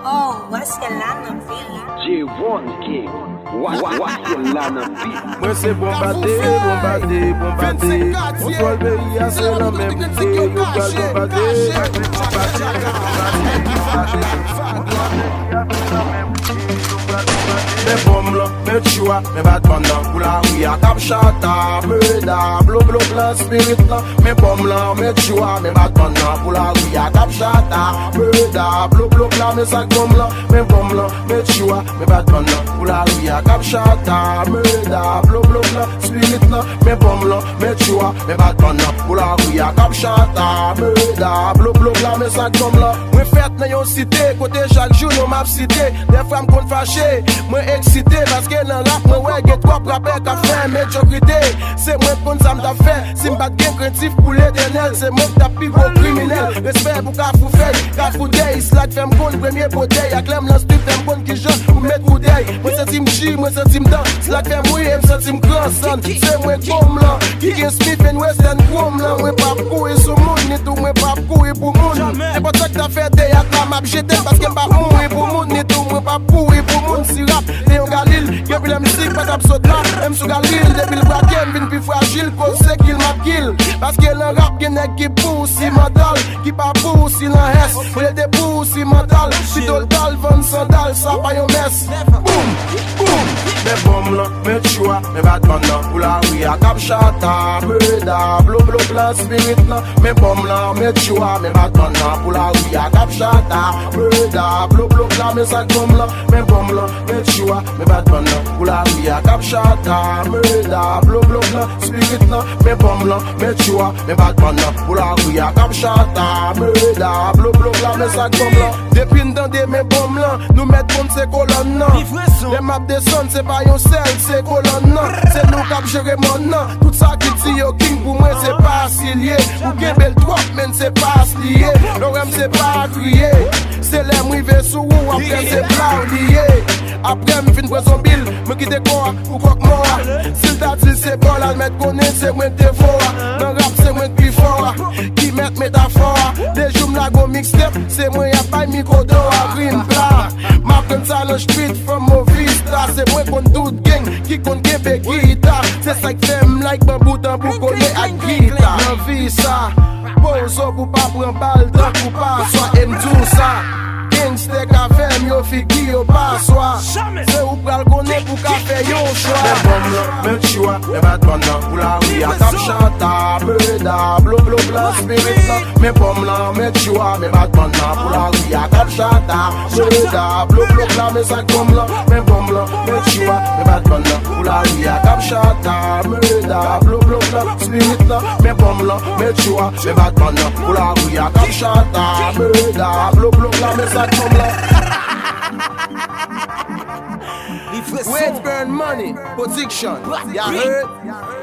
Oh, what's your lana beat? J1 King, what's your lana beat? Moi c'est bombardé. Contrôle pays à c'est la même idée. Yo gal bombardé. Me bom la, me chua, me batman la. Pou la ou ya kap chata, me da. Blo blo blan spirit la. Me bom la, me chua, me batman la. Pou la ou ya kap chata, me da. Blo blo blan me sak bom la. Me bom la, me chua, me batman la. Pou la ou ya kap chata, me da. Blo blo blan spirit la. Me bom la, me chua, me batman la. Pou la ou ya kap chata, me da. Blo blo blan me sak bom la. Mwen fèt nan yon cité, kote chak joun yon map cité. Des fram kon faché, mwen excité. Paske nan rap mwen wè get wap rapè ka fè mediokrité. Se mwen kon sa mta fè, si mbat gen kreatif pou l'éternel. Se mwen ta pivo kriminel, respect pou ka fou fèy. Ka fou dey, slat fèm kon premye potey. Aklem lan street fèm kon ki jan pou met koudey. Mwen sentim chi, mwen sentim dan, slat fèm wè m sentim kransan. Se mwen kom lan, ki gen Smith and Western krom lan. Mwen pap kouye sou moun, nitou mwen pap kouye pou moun. Se pot sa k ta fè dey ak la map jetem. Paske m pap kouye pou moun, nitou mwen pap kouye pou moun. Si rap, Léon Galil, gen pi la musique pas absurde là. M sou Galil, depuis le braquem, vin pi fragile. Cause qu'il m'a kill. Parce que le rap gen nèg qui pousse si mental. Qui pas pousse si l'en hesse. Faut les dépousse si mental. Si total, 20 sandales, ça pas yon messe. Boum, boum. Me bom la, me chua, me batman la. Pou la ou ya kap chata, me da. Blo blo blan spirit la. Me bom la, me chua, me batman la. Pou la ou ya kap chata, me da. Blo blo blan me sak bom la. Me bom la, me chua, me batman la. Pou la ou ya kap chata, me da. Blo blo blan spirit la. Me bom la, me chua, me batman la. Pou la ou ya kap chata, me da. Blo blo blan me sak bom la. Depi n'tande me bom la, nou met kon se kolon nan. Les map descend, c'est pas yon sel, c'est colonne nan. C'est nous kap jere mon nan. Tout ça qui dit yo king pour moi c'est pas si lié. Ou gen bel trop men c'est pas lié. L'orem c'est pas crier. C'est les mouive sous ou après c'est blanc lié. Après m'fin prison bill, me quitte quoi ou quoi que moi. S'il t'a dit c'est bon la mettre connaît c'est moi te fort. Dans rap c'est moi qui fort. Qui met métaphore. Des jours la go mixtape, c'est moi y'a pas micro d'eau à green plat. Ma prenne ça le street from Movista. C'est moi qu'on doute gang, qui compte gebe guitare. C'est ça que j'aime like bambou tambou connaît à guitare. J'en vis ça, pose pour pas prendre balle d'un coup pas. Soit aime tout ça. Gangster ka fèm yo figi yo pa swa. Se ou pral konen pou ka fè yo chwa. Me bom la, me chua, me batman la. Pou la ou ya kap chata, me da. Blo blo blan spirit la. Me bom la, me chua, me batman la. Pou la ou ya kap chata, me da. Blo blo blan me sak bom la. Me bom la, me chua, me batman la. Pou la ou ya kap chata, me da. Blo blo blan spirit la. Me bom la, me chua, me batman la. Pou la ou ya kap chata, me da. Blo blo blan me sak bom la. Wait, burn money, protection. Ya heard?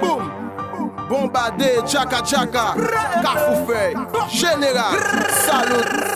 Boom. Bombardé, chaka chaka. Kafoufei, général. Salut.